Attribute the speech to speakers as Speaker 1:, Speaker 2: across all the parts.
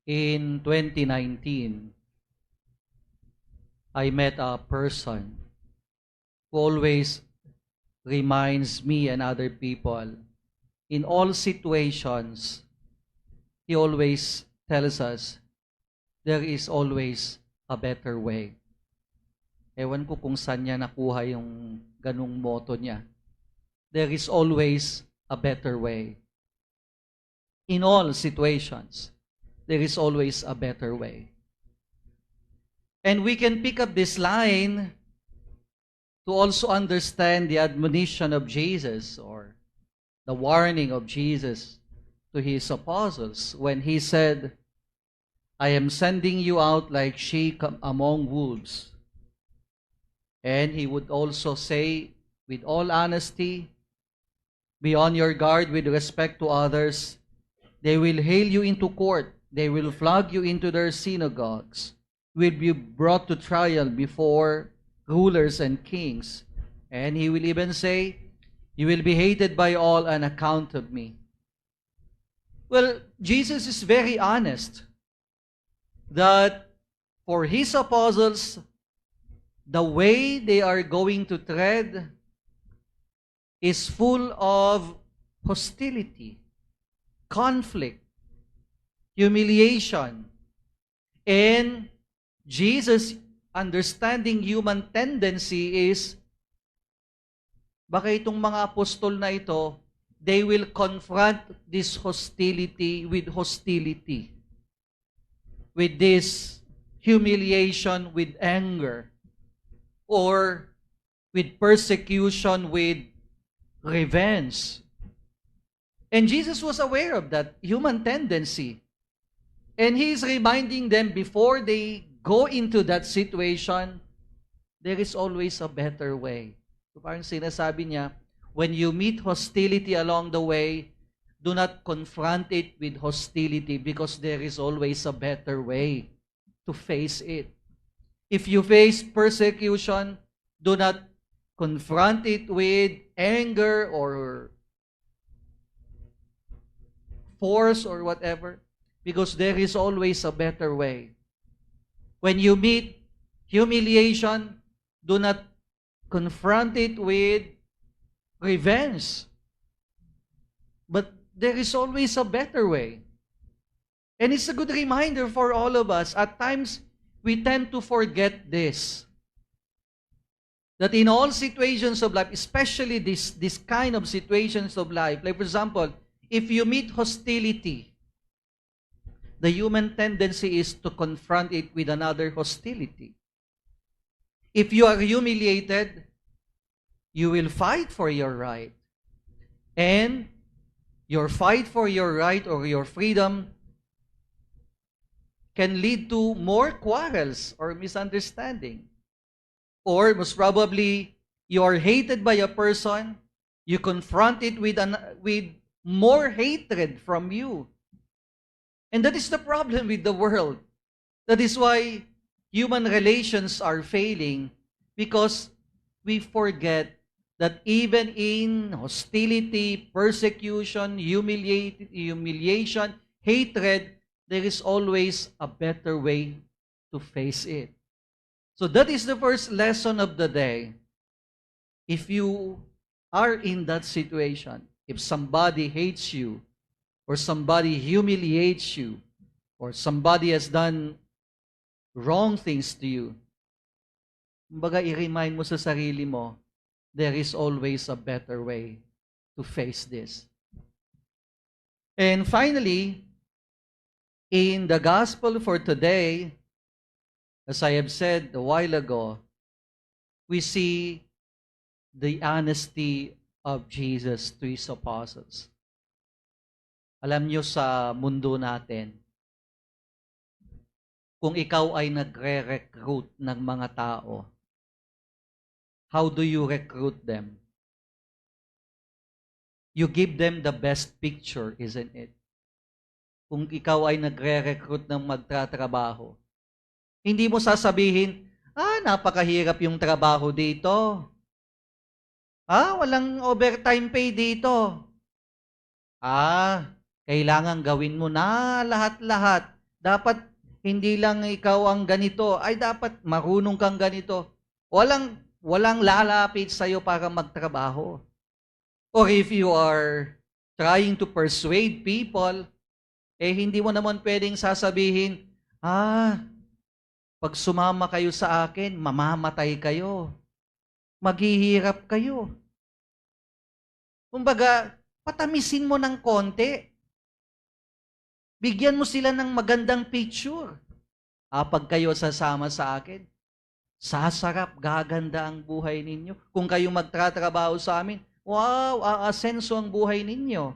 Speaker 1: In 2019, I met a person who always reminds me and other people, in all situations, he always tells us, there is always a better way. Ewan ko kung saan niya nakuha yung ganung motto niya. There is always a better way. In all situations, there is always a better way. And we can pick up this line to also understand the admonition of Jesus, or the warning of Jesus to his apostles when he said, I am sending you out like sheep among wolves. And he would also say, with all honesty, be on your guard with respect to others. They will hail you into court. They will flog you into their synagogues. Will be brought to trial before rulers and kings. And he will even say, you will be hated by all on account of me. Well, Jesus is very honest that for his apostles, the way they are going to tread is full of hostility, conflict, humiliation. And Jesus, understanding human tendency, is baka itong mga apostol na ito, they will confront this hostility, with this humiliation with anger, or with persecution with revenge. And Jesus was aware of that human tendency. And he is reminding them, before they go into that situation, there is always a better way. So parang sinasabi niya, when you meet hostility along the way, do not confront it with hostility, because there is always a better way to face it. If you face persecution, do not confront it with anger or force or whatever, because there is always a better way. When you meet humiliation, do not confront it with revenge, but there is always a better way. And it's a good reminder for all of us. At times, we tend to forget this. That in all situations of life, especially this kind of situations of life, like for example, if you meet hostility, the human tendency is to confront it with another hostility. If you are humiliated, you will fight for your right. And your fight for your right or your freedom can lead to more quarrels or misunderstanding. Or most probably, you are hated by a person, you confront it with more hatred from you. And that is the problem with the world. That is why human relations are failing, because we forget that even in hostility, persecution, humiliation, hatred, there is always a better way to face it. So that is the first lesson of the day. If you are in that situation, if somebody hates you, or somebody humiliates you, or somebody has done wrong things to you, kumbaga i-remind mo sa sarili mo, there is always a better way to face this. And finally, in the gospel for today, as I have said a while ago, we see the honesty of Jesus to his apostles. Alam nyo, sa mundo natin, kung ikaw ay nagre-recruit ng mga tao, how do you recruit them? You give them the best picture, isn't it? Kung ikaw ay nagre-recruit ng magtatrabaho, hindi mo sasabihin, napakahirap yung trabaho dito. Walang overtime pay dito. Kailangan gawin mo na lahat-lahat Dapat hindi lang ikaw ang ganito, ay dapat marunong kang ganito. Walang lalapit sa iyo para magtrabaho. Or if you are trying to persuade people, hindi mo naman pwedeng sasabihin, pag sumama kayo sa akin, mamamatay kayo. Maghihirap kayo. Kumbaga, patamisin mo ng konti. Bigyan mo sila ng magandang picture. Pag kayo sasama sa akin, sasarap, gaganda ang buhay ninyo. Kung kayo magtatrabaho sa amin, wow, aasenso ang buhay ninyo.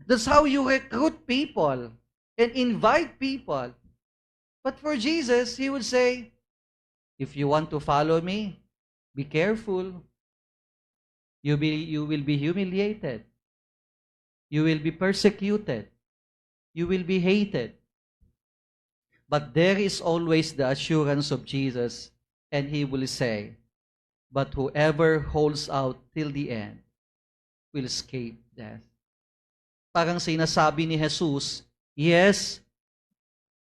Speaker 1: That's how you recruit people and invite people. But for Jesus, He would say, if you want to follow me, be careful. You will be humiliated. You will be persecuted. You will be hated. But there is always the assurance of Jesus, and He will say, but whoever holds out till the end will escape death. Parang sinasabi ni Jesus, yes,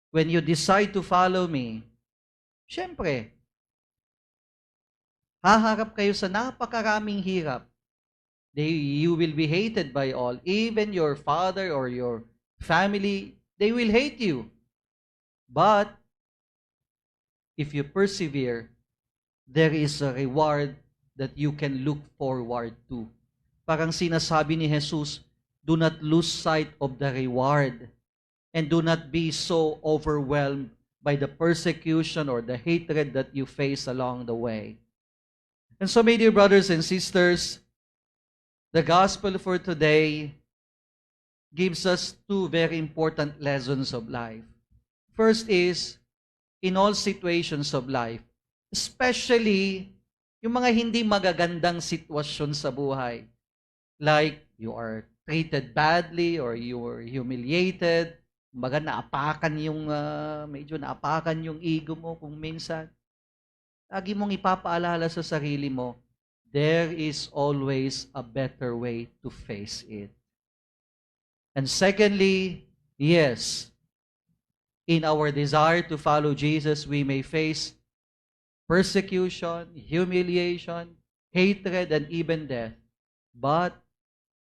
Speaker 1: when you decide to follow me, syempre, haharap kayo sa napakaraming hirap. You will be hated by all. Even your father or your family, they will hate you. But, if you persevere, there is a reward that you can look forward to. Parang sinasabi ni Jesus, do not lose sight of the reward and do not be so overwhelmed by the persecution or the hatred that you face along the way. And so, my dear brothers and sisters, the gospel for today gives us two very important lessons of life. First is, in all situations of life, especially yung mga hindi magagandang sitwasyon sa buhay, like you are treated badly or you were humiliated, medyo naapakan yung ego mo kung minsan, lagi mong ipapaalala sa sarili mo, there is always a better way to face it. And secondly, yes, in our desire to follow Jesus, we may face persecution, humiliation, hatred, and even death. But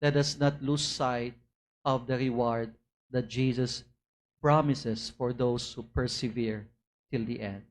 Speaker 1: let us not lose sight of the reward that Jesus promises for those who persevere till the end.